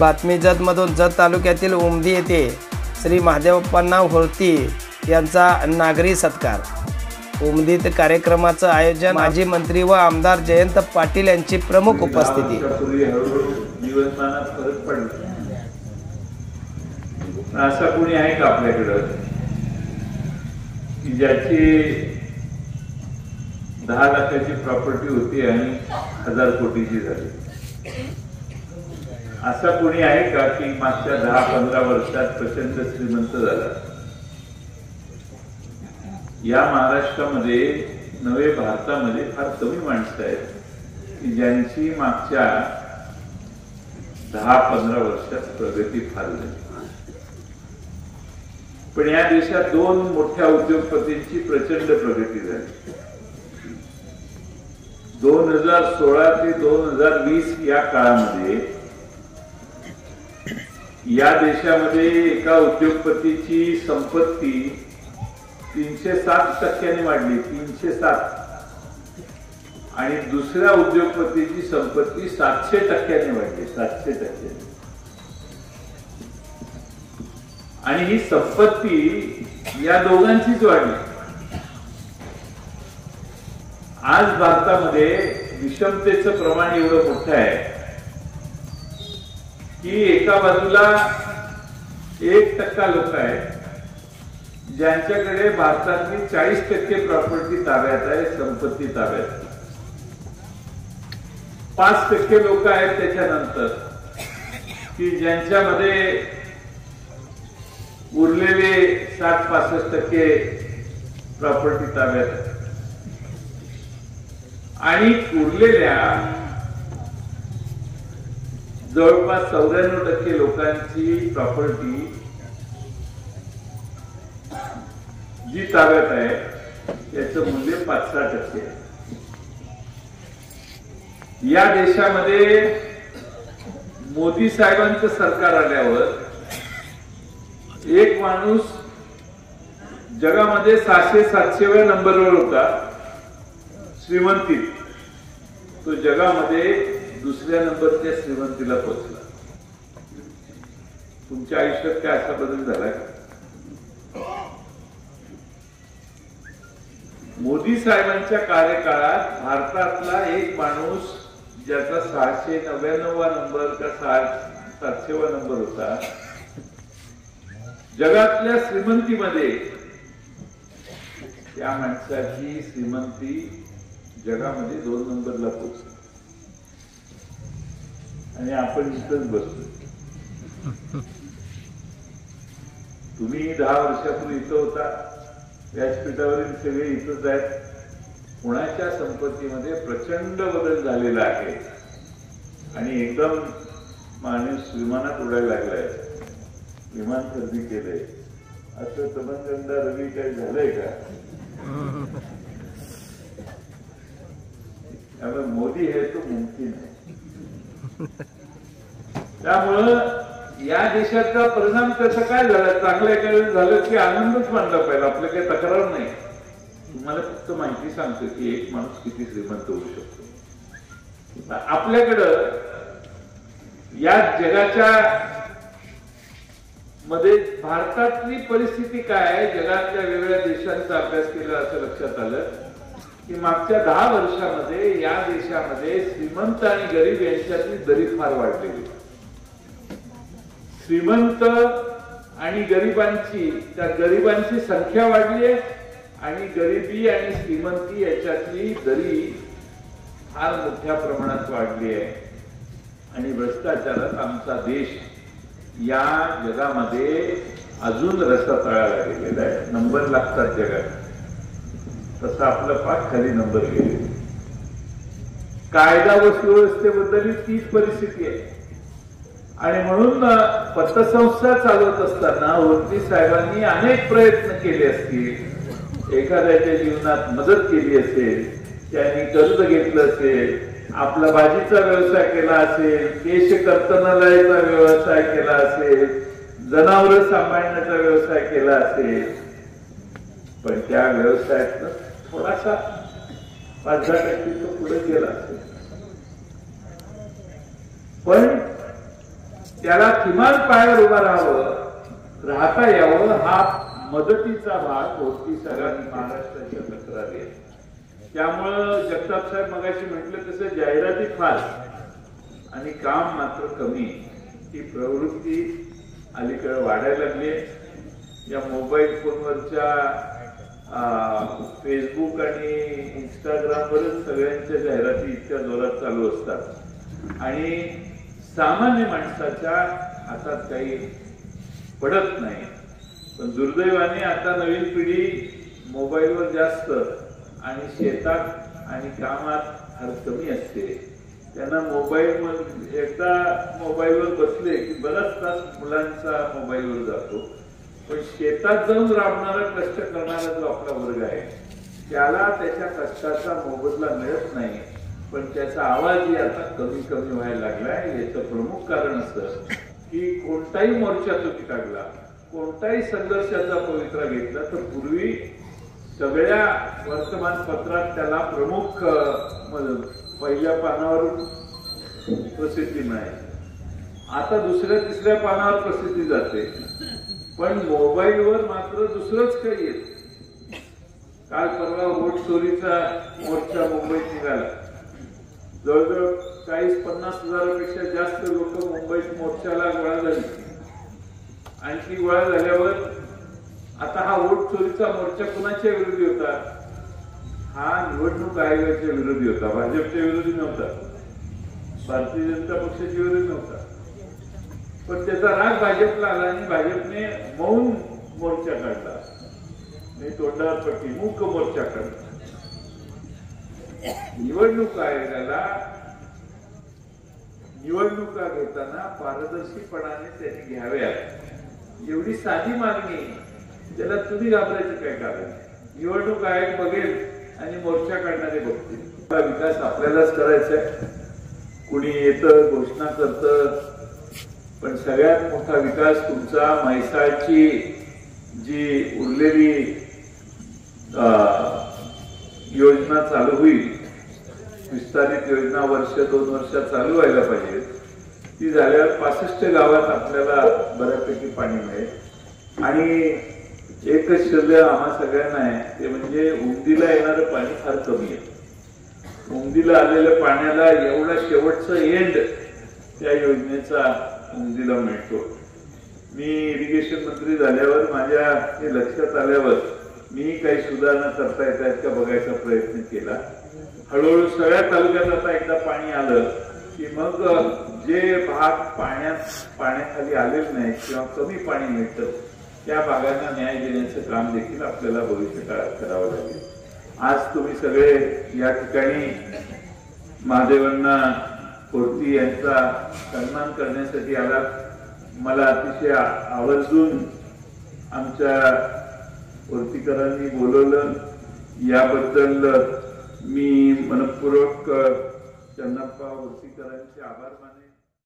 बातमी जतमधून जत तालुक्यातील उमदी येथे श्री महादेवप्पांना होळती यांचा नागरी सत्कार। उमदीत कार्यक्रमाचं आयोजन माजी मंत्री व आमदार जयंत पाटील यांची प्रमुख उपस्थिती। असा कोणी आहे का आपल्याकडं की ज्याची 10 लाखाची प्रॉपर्टी होती आणि 1000 कोटीची झाली? असा कोणी आहे का की मागच्या 10-15 वर्षात प्रचंड श्रीमंत झाला? या महाराष्ट्रामध्ये नवे भारतामध्ये फार कमी माणसं आहेत की ज्यांची मागच्या 10-15 वर्षात प्रगती फार झाली। पण या देशात 2 मोठ्या उद्योगपतींची प्रचंड प्रगती झाली। 2016 ते 2020 या काळामध्ये या देशामध्ये एका उद्योगपतीची संपत्ती 307% वाढली, 307, आणि दुसऱ्या उद्योगपतीची संपत्ती 700% वाढली, 700%। आणि ही संपत्ती या दोघांचीच वाढली। आज भारतामध्ये विषमतेचं प्रमाण एवढं मोठं आहे की एका बाजूला 1% लोक आहेत ज्यांच्याकडे भारतातली 40% प्रॉपर्टी ताब्यात आहे, संपत्ती ताब्यात। 5% लोक आहेत त्याच्यानंतर की ज्यांच्यामध्ये उरलेले 60-65% प्रॉपर्टी ताब्यात आहे, आणि उरलेल्या जवळपास 94% लोकांची प्रॉपर्टी जी ताब्यात आहे त्याचं मूल्य 5-6% आहे। या देशामध्ये मोदी साहेबांचं सरकार आल्यावर एक माणूस जगामध्ये 600-700व्या नंबरवर होता श्रीमंतीत, तो जगामध्ये दुसऱ्या नंबरच्या श्रीमंतीला पोहोचला। तुमच्या आयुष्यात काय असा बदल झाला का? मोदी साहेबांच्या कार्यकाळात भारतातला एक माणूस ज्याचा 699वा नंबर का 700वा नंबर होता, जगातल्या श्रीमंतीमध्ये त्या माणसाची श्रीमंती जगामध्ये 2 नंबरला पोहोचली, आणि आपण इथंच बसतो। तुम्ही 10 वर्षापूर्वी इथं होता, व्यासपीठावरील सगळे इथंच आहेत। पुण्याच्या संपत्तीमध्ये प्रचंड बदल झालेला आहे, आणि एकदम माणूस विमानात उडायला लागलाय, विमान खरेदी केलंय। असं तमनगंगा रवी काही झालंय का? त्यामुळे मोदी है तो मुमकिन है। त्यामुळं या देशाचा परिणाम त्याचा काय झाला? चांगलं एखादं झालं की आनंदच मानला पाहिजे, आपलं काही तक्रार नाही। तुम्हाला फक्त माहिती सांगतो की एक माणूस किती श्रीमंत होऊ शकतो। आपल्याकडं या जगाच्या मध्ये भारतातली परिस्थिती काय आहे, जगातल्या वेगवेगळ्या देशांचा अभ्यास केला असं लक्षात आलं की मागच्या 10 वर्षामध्ये या देशामध्ये श्रीमंत आणि गरीब यांच्यातली दरी फार वाढलेली। श्रीमंत आणि गरिबांची संख्या वाढली आहे, आणि गरिबी आणि श्रीमंती याच्यातली दरी फार मोठ्या प्रमाणात वाढली आहे। आणि भ्रष्टाचारात आमचा देश या जगामध्ये अजून रसातळाला गेलेला आहे। नंबर लागतात जगात, तसं आपलं पाठ खाली नंबर गेले। कायदा व सुव्यवस्थेबद्दल तीच परिस्थिती आहे, आणि म्हणून पतसंस्था चालवत असताना होळती साहेबांनी अनेक प्रयत्न केले असतील, एखाद्याच्या जीवनात मदत केली असेल, त्यांनी कर्ज घेतलं असेल, आपला भाजीचा व्यवसाय केला असेल, केश कर्तनालयाचा व्यवसाय केला असेल, जनावर सांभाळण्याचा व्यवसाय केला असेल, पण त्या व्यवसायात थोडासा 5-10% तो पुढे गेला असेल। पण त्याला किमान पायावर उभा राहता यावं हा मदतीचा भाग होती सगळ्यांनी महाराष्ट्राच्या तक्रारी आहे. त्यामुळं जगताप साहेब मगाशी म्हटलं तसं जाहिराती फार आणि काम मात्र कमी ही प्रवृत्ती अलीकडे वाढायला लागली. या मोबाईल फोनवरच्या फेसबुक आणि इंस्टाग्रामवरच सगळ्यांच्या जाहिराती इतक्या जोरात चालू असतात आणि सामान्य माणसाच्या हातात काही पडत नाही. पण दुर्दैवाने आता नवीन पिढी मोबाईलवर जास्त आणि शेतात आणि कामात फार कमी असते. त्यांना मोबाईल एकदा मोबाईलवर बसले की बराच तास मुलांचा मोबाईलवर जातो. पण शेतात जाऊन राबणारा कष्ट करणारा जो आपला वर्ग आहे त्याला त्याच्या कष्टाचा मोबदला मिळत नाही. पण त्याचा आवाजही आता कमी कमी व्हायला लागलाय. याचं प्रमुख कारण असं की कोणताही मोर्चा तुम्ही काढला, कोणताही संघर्षाचा पवित्रा घेतला तर पूर्वी सगळ्या वर्तमानपत्रात त्याला प्रमुख पहिल्या पानावर प्रसिद्धी मिळाली. आता दुसऱ्या तिसऱ्या पानावर प्रसिद्धी जाते. पण मोबाईलवर मात्र दुसरंच काही येत. काल परवा वोट चोरीचा मोर्चा मुंबईत निघाला. जवळजवळ 40-50 हजारापेक्षा जास्त लोक मुंबईत मोर्चाला गोळा झाली आणि ती गोळा झाल्यावर आता हा वोट चोरीचा मोर्चा कुणाच्या विरोधी होता? हा निवडणूक आयोगाच्या विरोधी होता. भाजपच्या विरोधी नव्हता, भारतीय जनता पक्षाच्या विरोधी नव्हता. पण त्याचा राग भाजपला आला आणि भाजपने मौन मोर्चा काढला, नाही तोंडावर पट्टी, मूक मोर्चा काढला. निवडणूक आयोगाला निवडणुका घेताना पारदर्शीपणाने त्यांनी घ्याव्यात एवढी साधी मागणी, त्याला तुम्ही घाबरायचं काय कारण? निवडणूक आयोग बघेल आणि मोर्चा काढणारे बघतील. विकास आपल्यालाच करायचा आहे. कुणी येतं घोषणा करतं, पण सगळ्यात मोठा विकास तुमचा म्हैसाळची जी उरलेली योजना चालू होईल, विस्तारित योजना 1-2 वर्षात चालू व्हायला पाहिजे. ती झाल्यावर 65 गावात आपल्याला बऱ्यापैकी पाणी मिळेल. आणि एकच श्रेय आम्हा सगळ्यांना आहे, ते म्हणजे उमदीला येणारं पाणी फार कमी आहे. उमदीला आलेल्या पाण्याला एवढा शेवटचं एंड त्या योजनेचा उमदीला मिळतो. मी इरिगेशन मंत्री झाल्यावर माझ्या हे लक्षात आल्यावर मी काही सुधारणा करता येतात का बघायचा प्रयत्न केला. हळूहळू सगळ्या तालुक्यात आता एकदा पाणी आलं की मग जे भाग पाण्याखाली आलेले नाही किंवा कमी पाणी मिळतं त्या भागांना न्याय देण्याचं काम देखील आपल्याला भविष्य काळात करावं लागेल. आज तुम्ही सगळे या ठिकाणी महादेवांना कोर्ती यांचा सन्मान करण्यासाठी आला. मला अतिशय आवर्जून आमच्या कोर्तीकरांनी बोलवलं, याबद्दल मी मनपूर्वक चन्नप्पा कोर्तीकरांचे आभार मानेन.